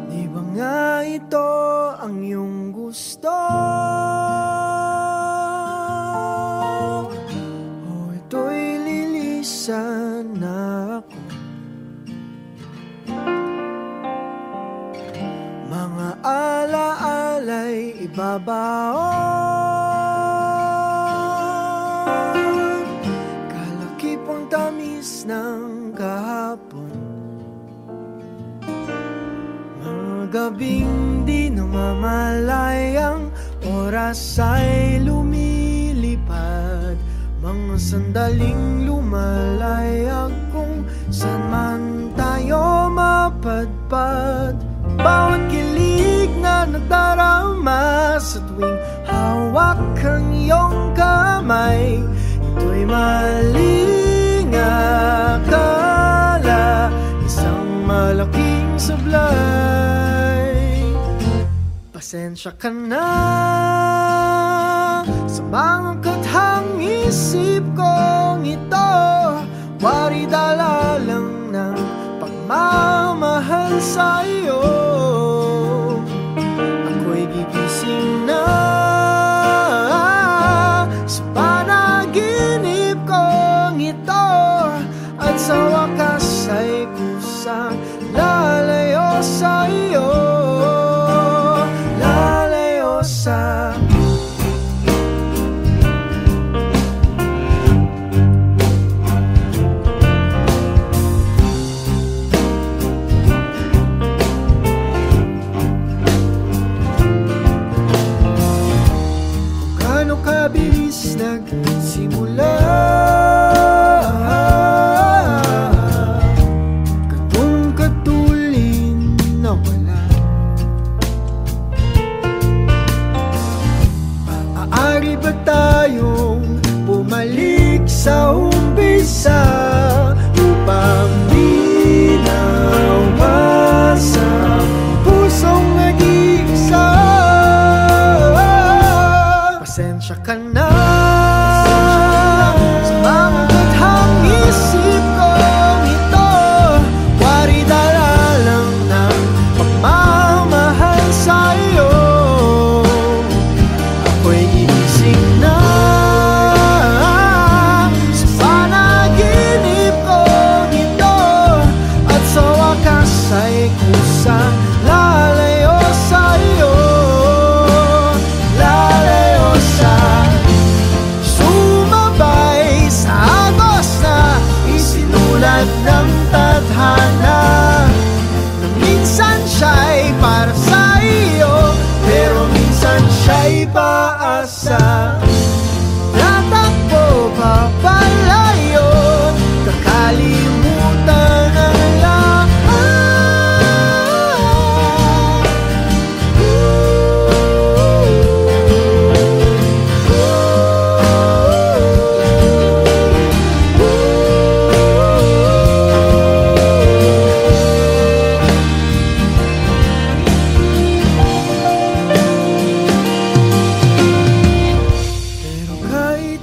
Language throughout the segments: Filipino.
Di ba nga ito ang iyong gusto? O ito'y lilisan na ako? Mga alaala'y ibabaon, kalakipang tamis ng kahapon. Mga gabing di namamalayang oras ay lumilipad, mga sandaling lumalayag kung saan man tayo mapadpad. Bawat kilig na nagdarama sa tuwing hawak ang iyong kamay, ito'y maling akala, isang malaking sablay. Pasensya ka na sa mga kathang isip kong ito, wari dala lang ng pagmamahal sa'yo. Ako'y gigising na sa panaginip kong ito, at sa wakas ay kusang lalayo sa'yo, lalayo sa kabilis nagsimula, katong katulin na wala. Maaari ba tayong bumalik sa umpisa upang di nawasak pusong nag-iisa? Pasensya ka na sa mga kathang isip kong ito, wari dala lang ng pagmamahal sa'yo. Ako'y gigising na sa panaginip kong ito, at sa wakas ay kusang lalayo sa'yo, lalayo sa sumabay sa agos na isinulat ng tadhana, na minsan siya'y para sa iyo, pero minsan siya'y paasa. Tatakbo papalayo, kakalimutan ang lahat.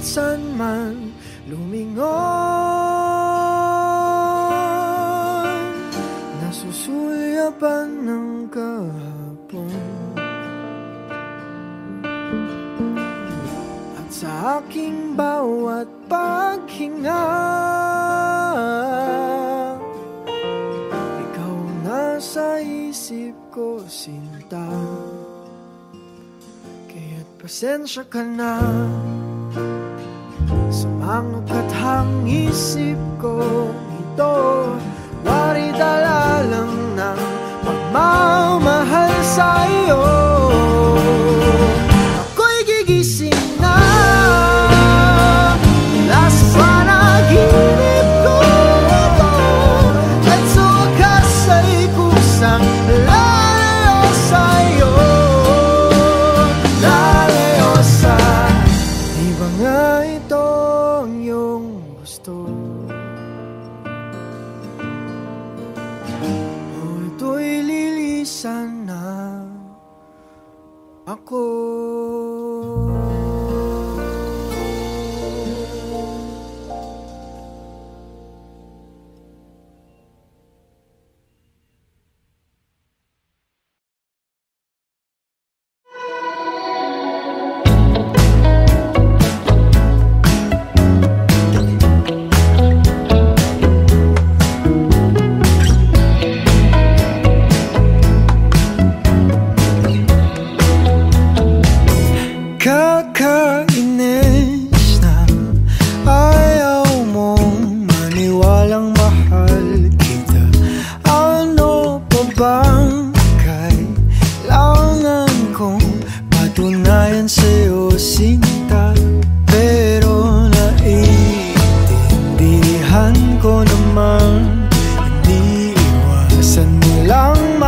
Saan man lumingon, nasusulyapan ng kahapon, at sa aking bawat paghinga, ikaw nasa isip ko, sinta. Kaya't pasensya ka na sa mga kathang isip ko ito, wari dala lang ng pagmamahal sa'yo. Ako'y gigising na mula sa panaginip ko ito, at sa wakas ay kusang lalayo sa'yo, lalayo sa di ba nga ito ang iyong gusto? O ito'y lilisan na ako.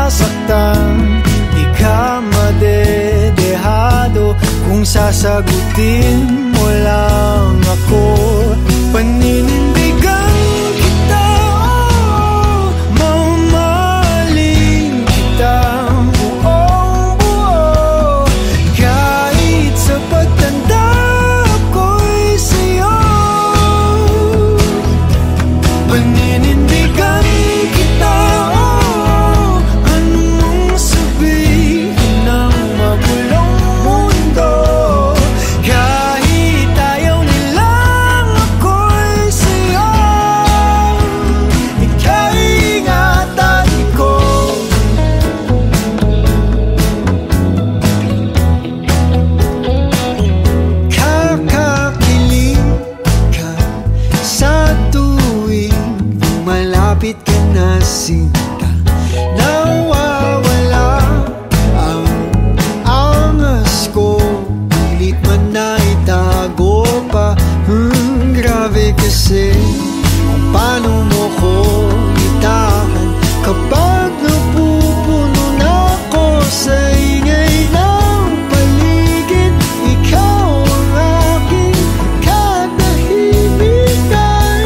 nasasaktan, di ka madedehado kung sasagutin mo lang ako. Paninindigan kita, oh, mamahalin kita buong buo, kahit sa pagtanda ko'y sa'yo. Paninindigan kita, oh, anong sabihin ng magulong mundo, kahit ayaw nilang ako'y sa'yo. Ikaw ingatan ko. Kakakilig ka sa tuwing malapit ka na, sinta. Nawawala ang angas ko, pilit man na itago pa. Grabe kasi kung paano mo ko itahan kapag napupuno na ako sa ingay ng paligid. Ikaw ang aking katahimikan.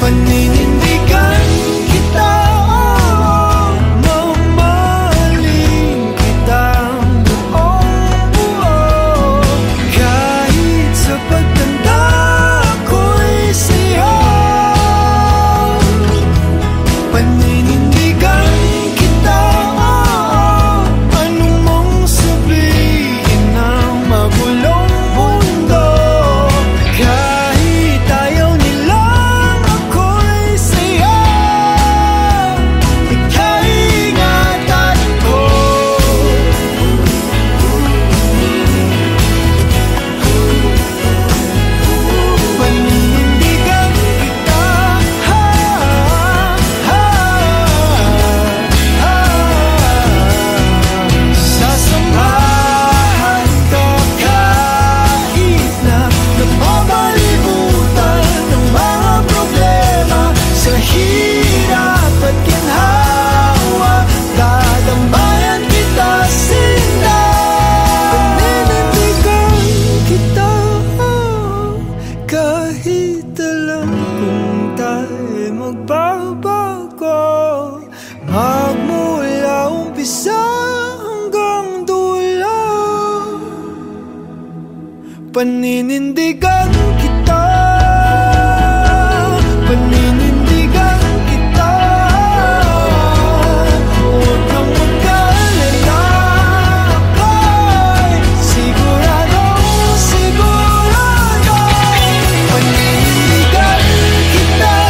Paninindigan kita, oh, mamahalin kita buong buo, kahit sa pagtanda ko'y sa'yo. Paninindigan kita, oh, anong mong sabihin ng magulong mundo, kahit ayaw nilang ako'y sa'yo. Ikaw ingatan ko. Paninindigan kita, ha, ha, ha. Sasamahan ka kahit na napapalibutan ng mga problema, sa hirap at ginhawa, dadambayan kita, sinta. Paninindigan kita, kahit alam kung tayo'y magbabago, magmula umpisa hanggang dulo. Paninindigan kita, paninindigan kita. Huwag kang mag-alala, ako'y siguradong sigurado. Paninindigan kita,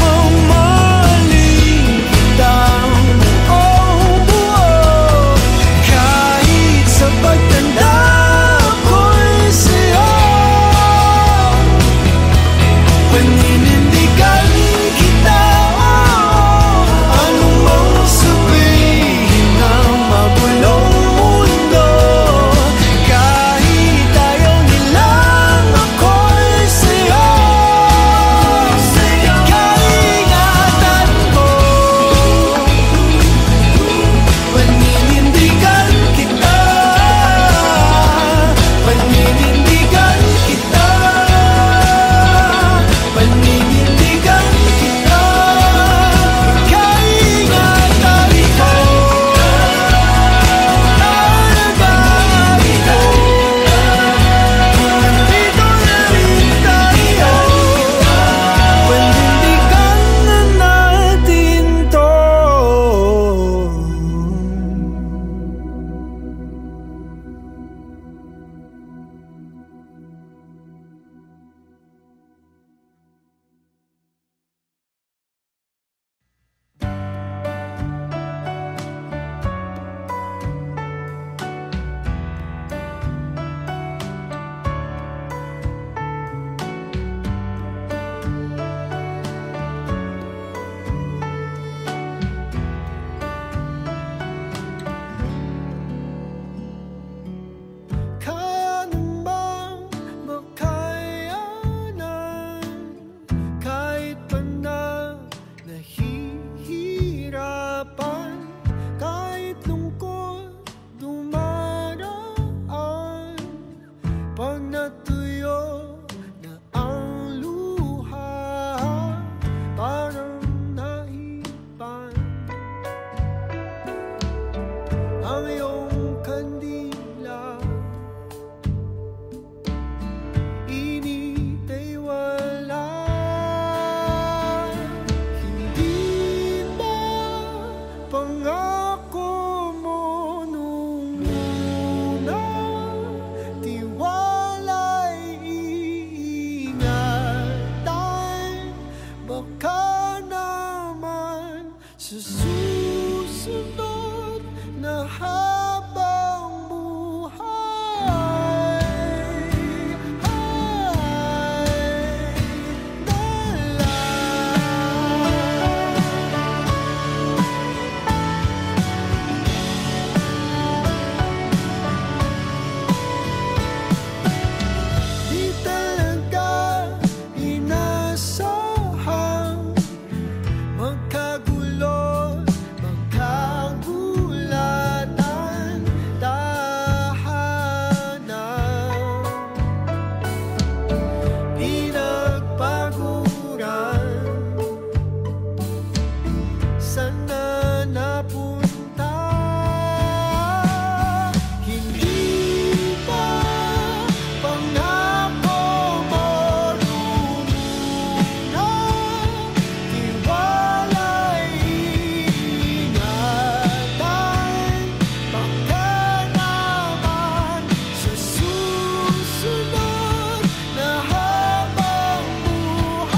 mamahalin kita buong buo, kahit sa pagtanda ko'y sa'yo. Paninindigan kita, oh, anong mong sabihin ng magulong mundo, kahit ayaw nilang ako'y sa'yo. Ikaw ingatan ko. Paninindigan kita, paninindigan kita, paninindigan kita. Ikaw ingatan ko. Alagaan ko. Dito na rin tayo. Panindigan na natin to. Kaya namang makayanan, kahit pa na nahihirapan. susunod na habang buhay di talaga inasahang magkagulo, magkagulatan, tahanan pinagpaguran. Sana napunta, hindi pa pangako mo lumina. Tiwala'y ingatan, baka naman sa susunod na habang buhay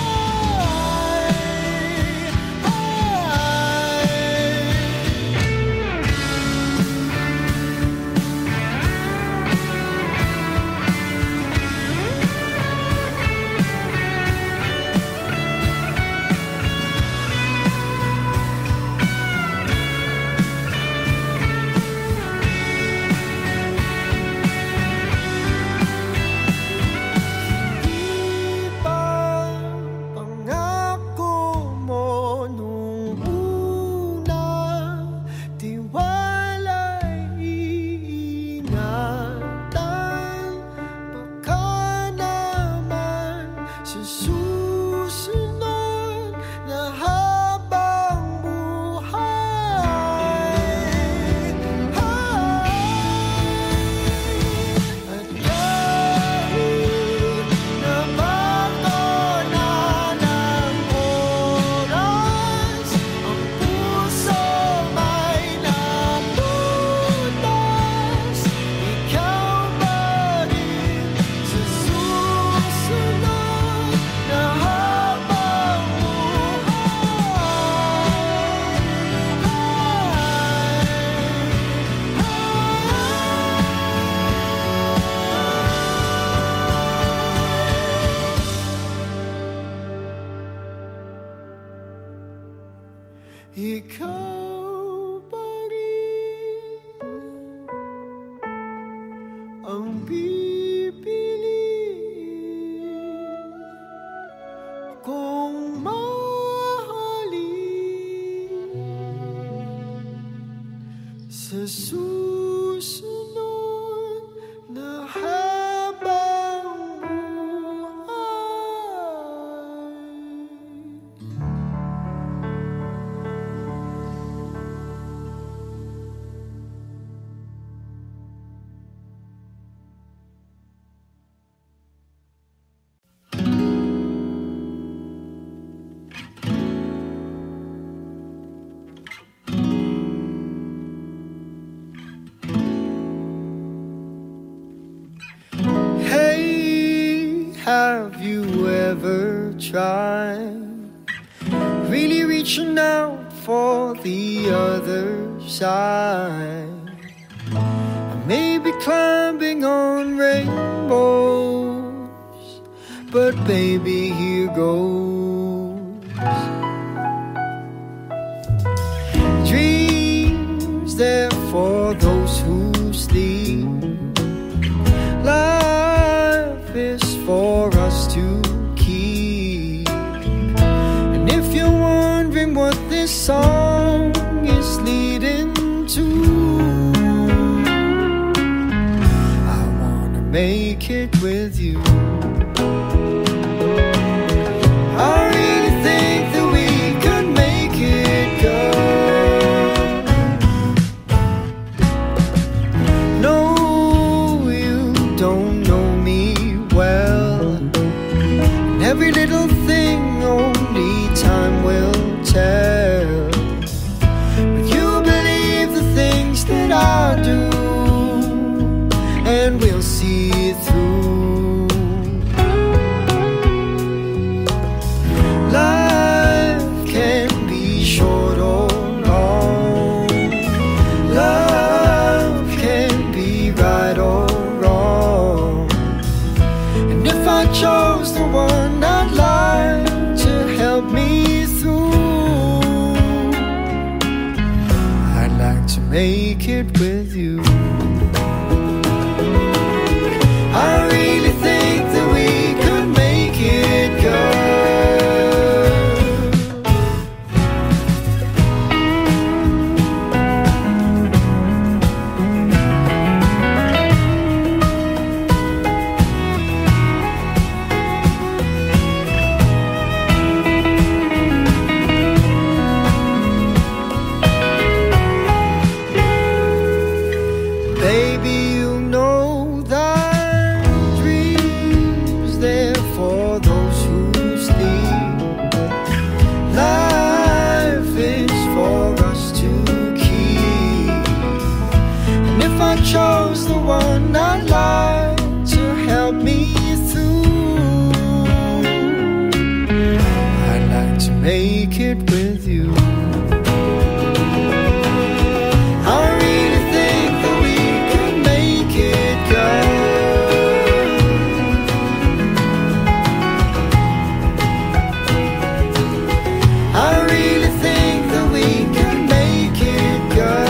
di ba pangako mo nung una. Tiwala'y ingatan, baka naman sa susunod na habang buhay. At kahit nabago na ng oras, ang puso may naputas, ikaw pa rin sa susunod na habang ikaw pa rin ang pipiliin kung mahalin sa susunod na habang Hey, have you ever tried really reaching out for the other side? I may be climbing on rainbows, but baby, here goes. Dreams there for those who sleep. Life is for us to keep. And if you're wondering what this song is leading to, I wanna make it with you. I really think that we could make it, girl. No, you don't know me well, and every little thing only time will tell. But you believe the things that I do, and we'll see it through. to make it with you. I really think that we could make it, girl. Chose the one I love to help me through. I'd like to make it with you. I really think that we can make it, girl. I really think that we can make it, girl.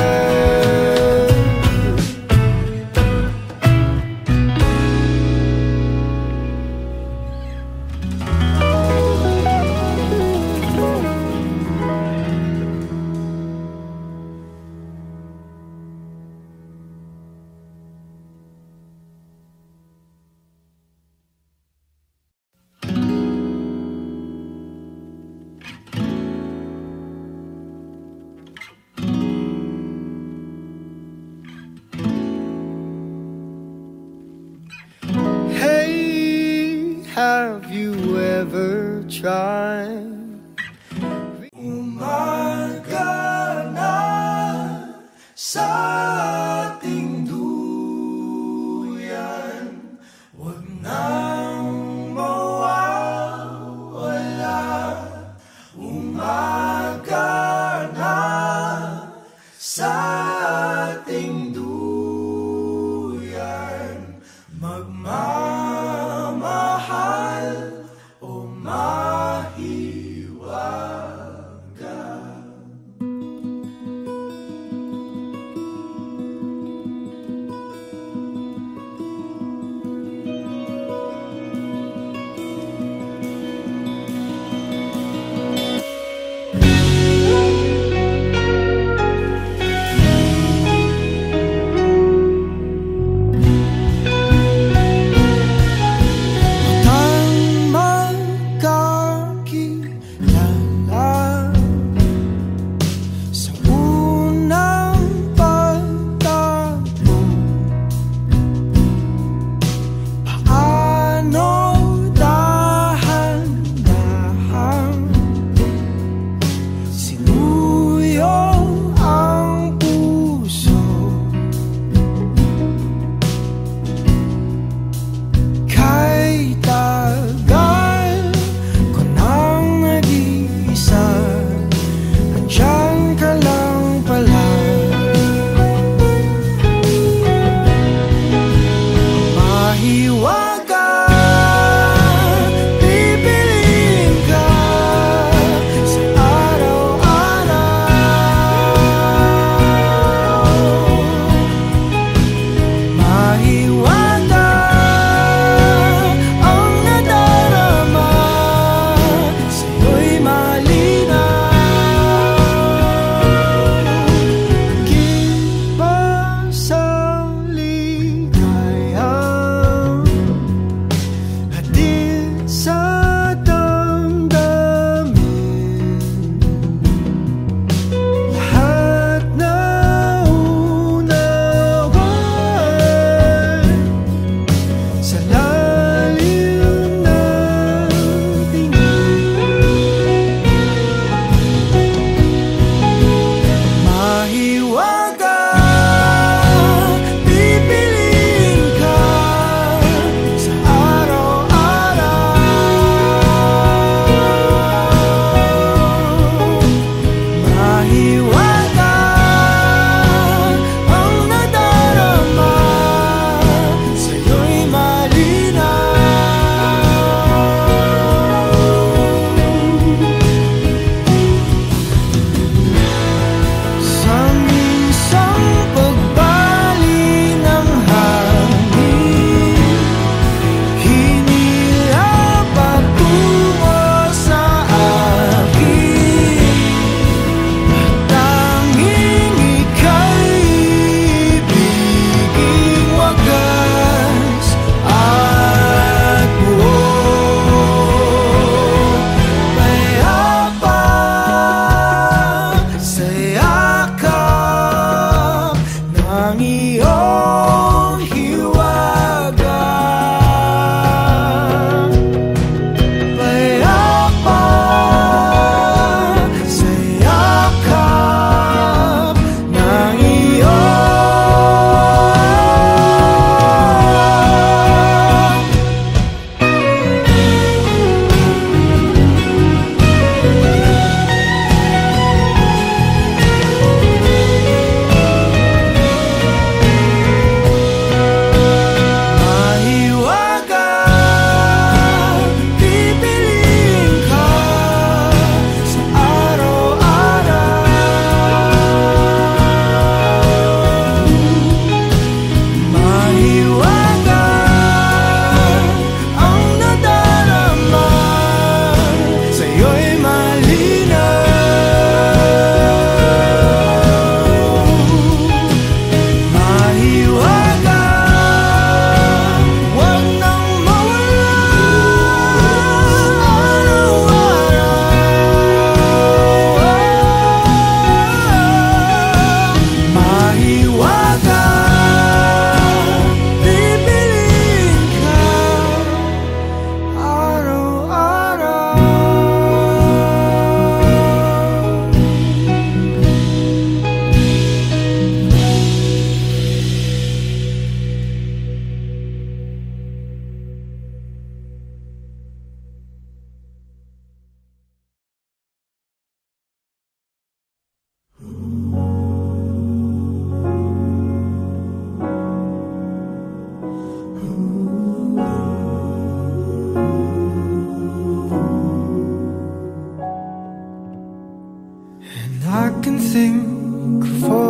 Have you ever tried? Umaga na sa ating duyan, huwag nang mawawala. Umaga na sa ating duyan, magmamahal o mahiwaga. 'Di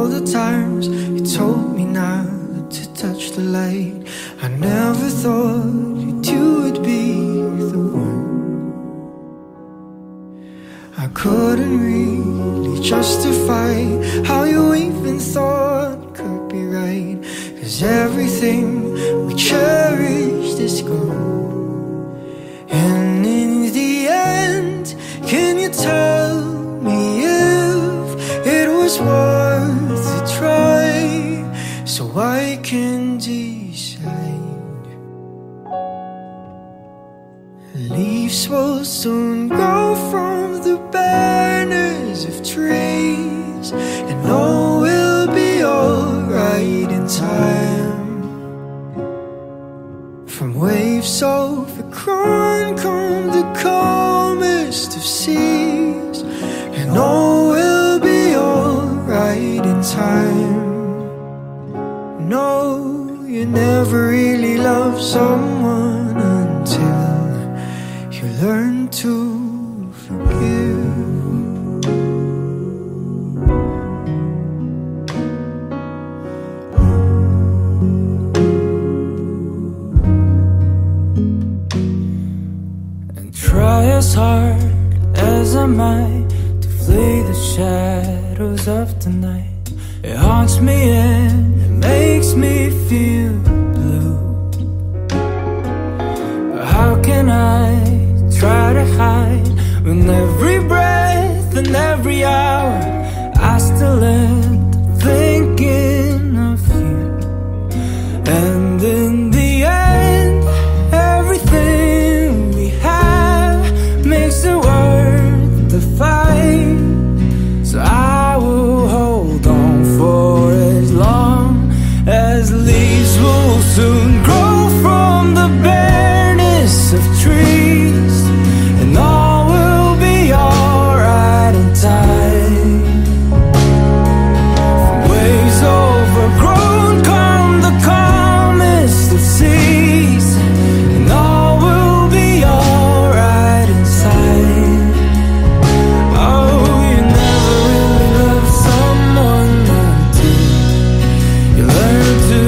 all the times you told me not to touch the light. I never thought you would be the one. I couldn't really justify how you even thought could be right, 'cause everything we cherished is gone. And in the end, can you tell me if it was worth a try, so I can decide? Leaves will soon grow from the banners of trees, and all will be alright in time. From waves overgrown come the calmest of seas, and all will be alright in time. No, you never really loved someone until you learn to forgive. And try as hard as I might to flee the shadows of the night. It haunts me and it makes me feel blue. But how can I try to hide when every breath and every hour I still end up thinking of you? And in the end, everything we have makes it worth the fight. So I will hold on for as long as leaves will soon grow from the bareness of trees, and all will be alright in time. From waves overgrown come the calmest of seas, and all will be alright inside. Oh, you never really loved someone until you learn to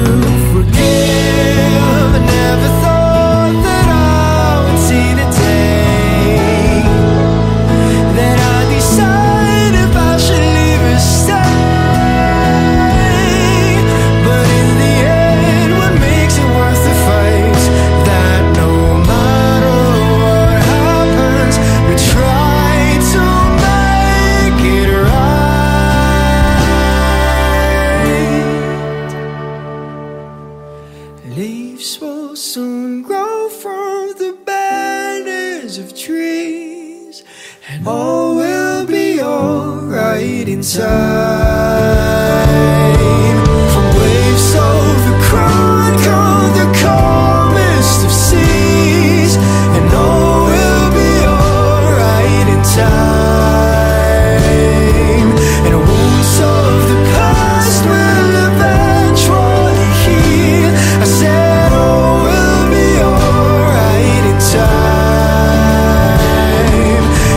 forgive. I never thought that I would see the day that I decide if I should leave or stay. But in the end, what makes it worth the fight? That no matter what happens, we try to make it right. Leaves will soon grow from the banners of trees, and all will be alright in time. From waves overgrown come the calmest of seas, and all will be alright in time. And wounds of the past will eventually heal. I said all will be alright in time,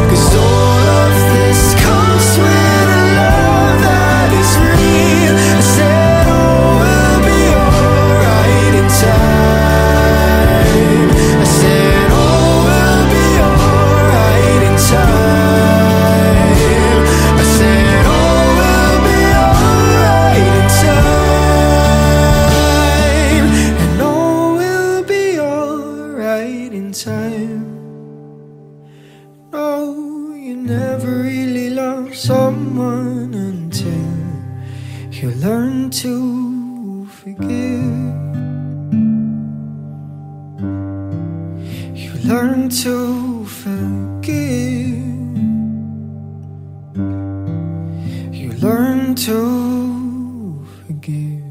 'cause all of this comes with a love that is real. I said all will be alright in time. I said all will be alright in time. I said all will be alright in time, and all will be alright in time. No, you never really loved someone until you learn to forgive. You learn to forgive. You learn to forgive.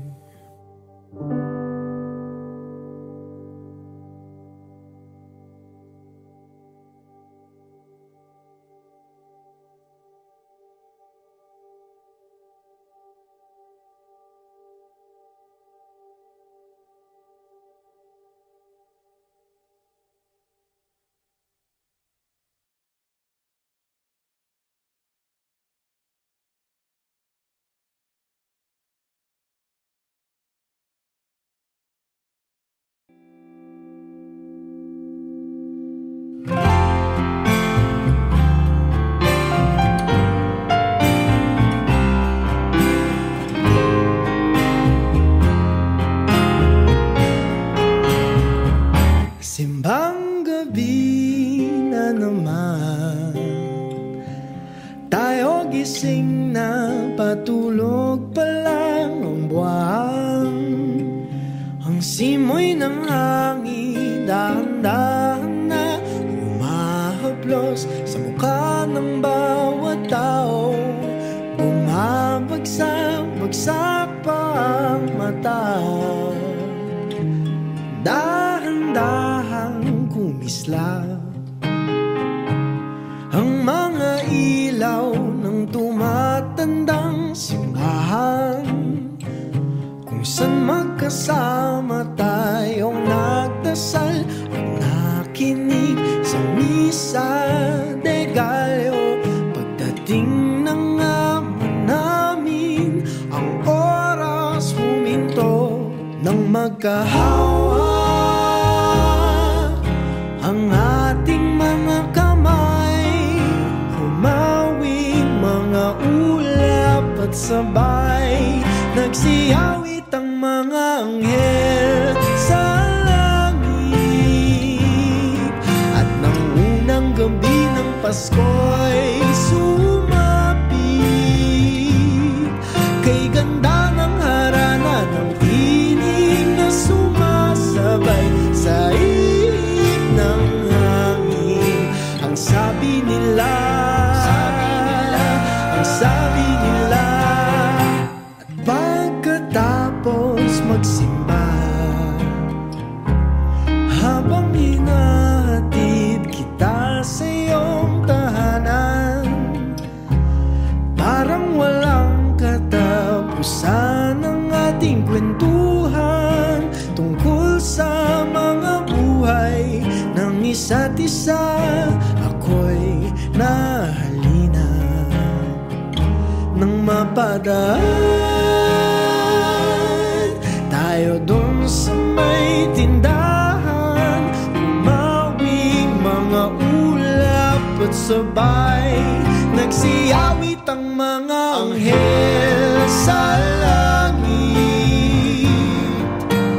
Hinog pa lang ang buwan, ang simoy ng hangin dahan-dahan na humahaplos sa mukha ng bawat tao. Bumabagsak pa ang mata, dahan-dahang kumislap ang mga ilaw ng tumatandang simbahan, kung saan magkasama tayong nagdasal at nakinig sa misa de Gallo. Pagdating ng ama namin, ang oras huminto nang magkahawa ang ating mga kamay, humawing mga ulap at sabay nagsiyawit ang mga anghel sa langit. At nang unang gabi ng Pasko'y sumapit, kay ganda ng harana ng tinig na sumasabay sa ihip ng hangin. Ang sabi nila, ang sabi nila, at pagkatapos magsimba, habang hinahatid kita sa iyong tahanan, parang walang katapusan ang ating kwentuhan tungkol sa mga buhay ng isa't isa. Ako'y nahalina nang mapadaan tayo dun sa may tindahan, umawing mga ulap at sabay nagsiyawit ang mga anghel sa langit.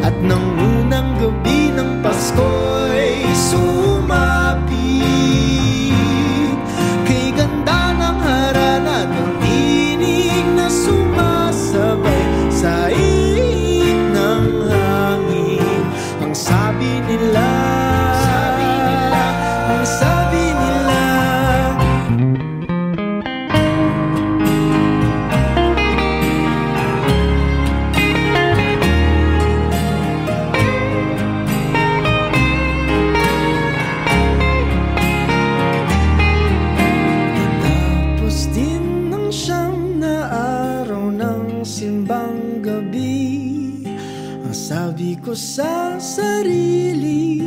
At nang unang gabi ng Pasko'y sumapit, kay ganda ng harana ng tinig na sumasabay sa ihip ng hangin. Ang sabi nila, ang sabi nila, natapos din ng 9 na araw ng simbang gabi. Ang sabi ko sa sarili,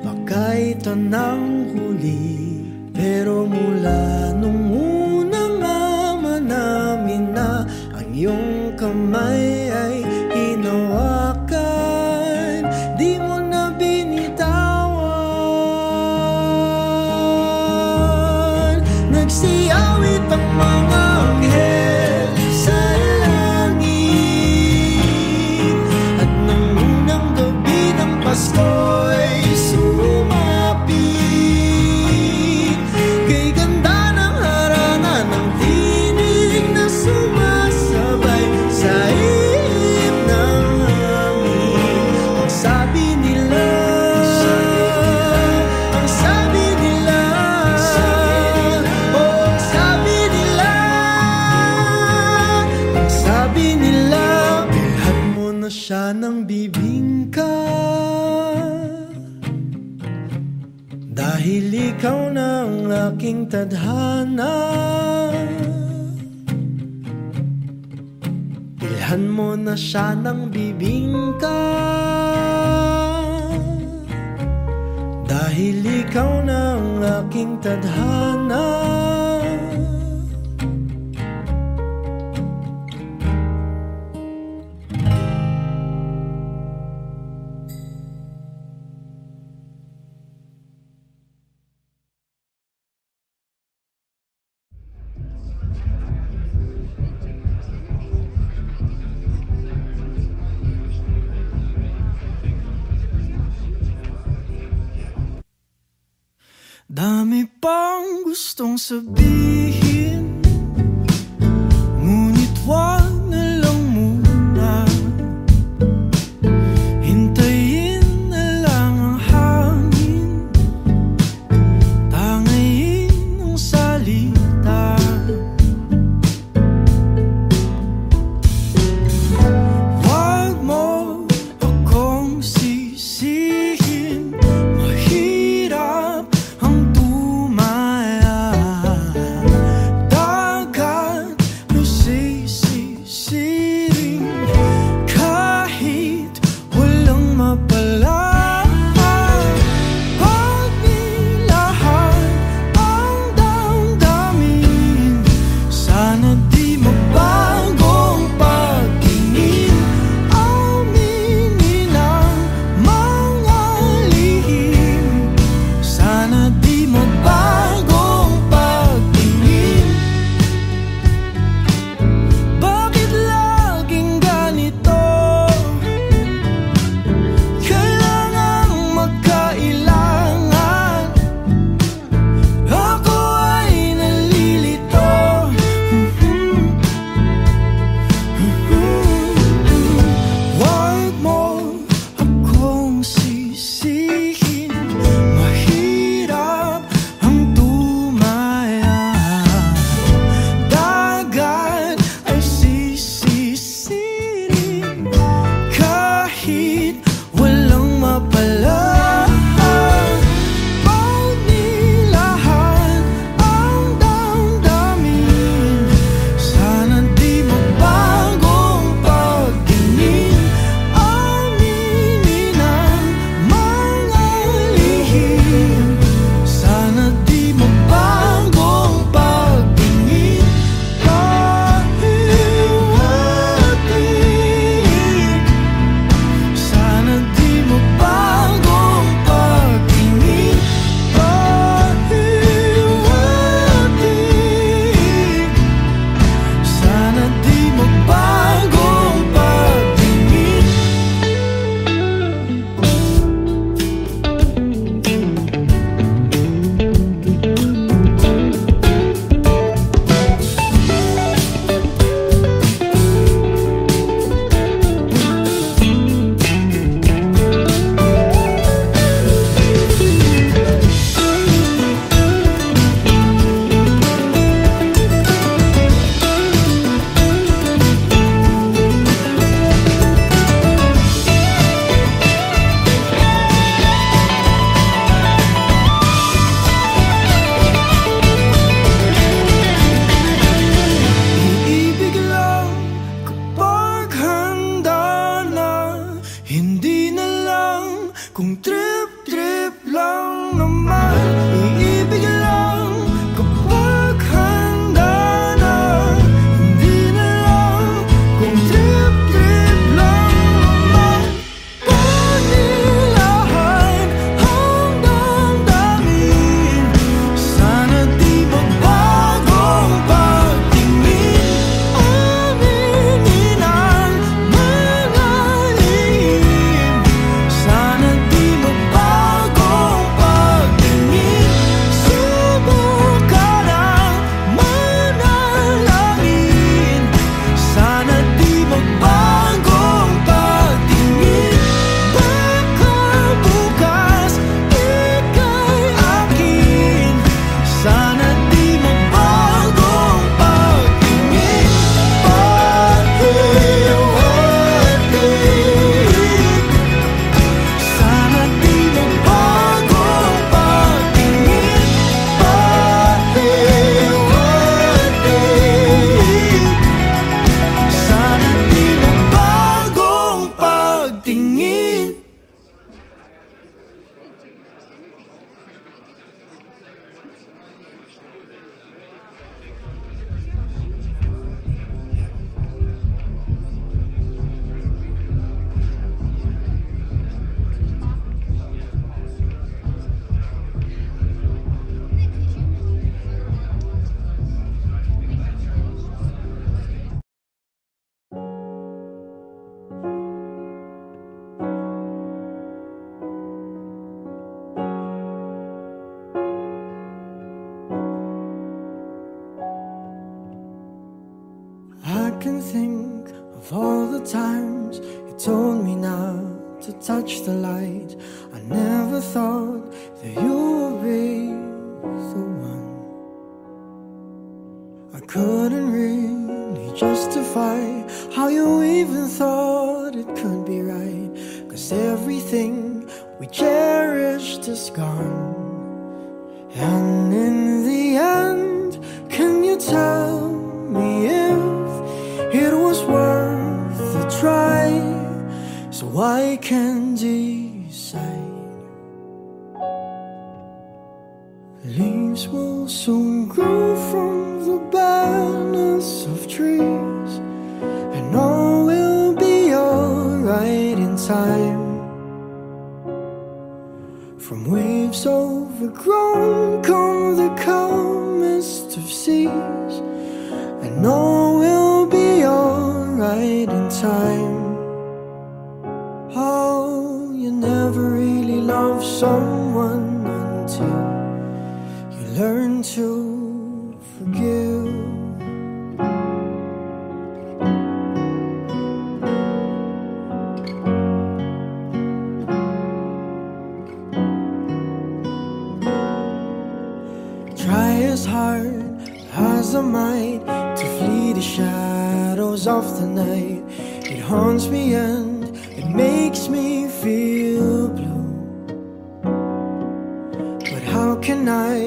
baka ito nang huli. Pero mula nung unang ama namin na ang iyong kamay ay hinawakan, di mo na binitawan. Nagsiyawit ang mga anghel sa langit. At nang unang gabi ng Pasko'y sumapit, kay ganda ng harana ng tinig na sumasabay sa ihip ng hangin. Ang sabi nila, ang sabi nila, oh, ang sabi nila, ang sabi nila, bilhan mo na siya ng bibingka, dahil ikaw na ang aking tadhana. Bilhan mo na siya ng bibingka, dahil ikaw na ang aking tadhana. Dami pang gustong sabihin, ngunit wag na the times you told me not to touch the light, I never thought that you would be the one. I couldn't really justify how you even thought it could be right, 'cause everything we cherished is gone. And in the end, can you tell me if it was worth the try, so I can decide? Leaves will soon grow from the barrenness of trees, and all will be alright in time. From waves overgrown come the calmest of seas, and all will be alright in time. Oh, you never really love someone until you learn to forgive. Try as hard as I might to flee the shadows of the night. It haunts me and it makes me feel blue. But how can I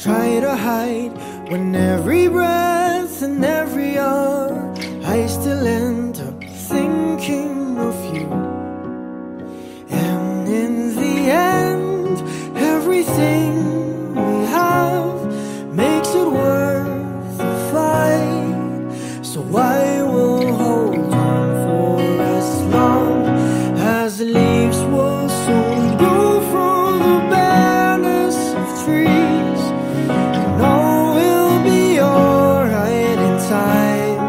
try to hide when every breath and every hour I still end up thinking of you? And in the end, everything we have makes it worth the fight. So I will hold on for as long as the leaves will soon grow from the barrenness of trees, and all will be alright in time.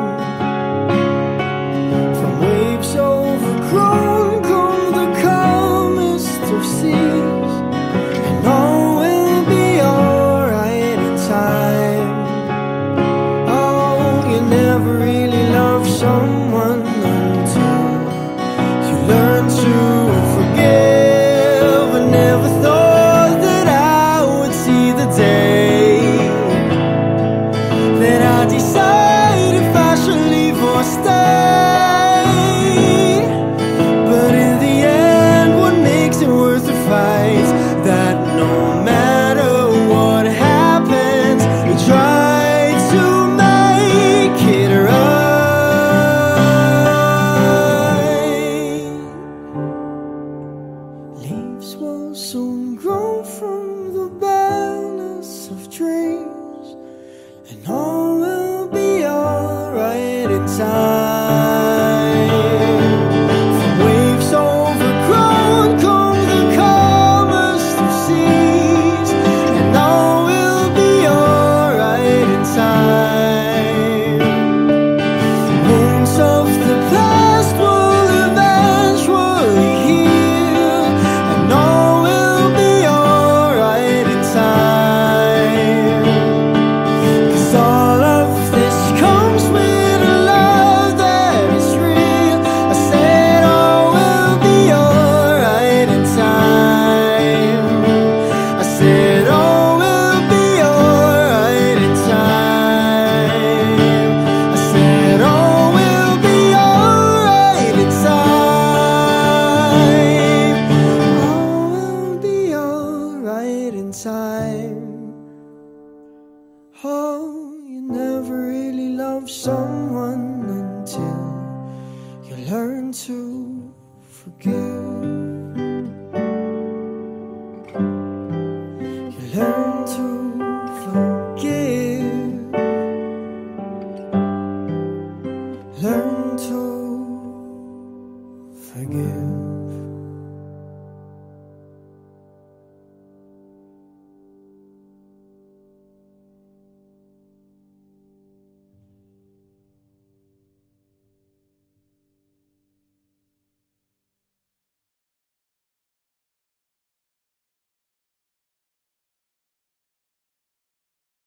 From waves overgrown come the calmest of seas, and all will be alright in time. Oh, you never really love someone until you learn to forgive. I never thought that I would see the day that I decide if I should leave or stay. But in the end, what makes it worth the fight? That no matter what happens, we try to make it right. Leaves will soon grow from the barrenness of trees, and all will be alright in time. From waves overgrown come the calmest of seas, and all will be alright in time. Wounds of the past will eventually heal, and all will be alright in time. 'Cause all of this comes with a love that is real. I said all will be alright in time. I said all will be alright in time. I said all will be alright in time. All will be alright in time. Oh, you never really love someone until you learn to forgive.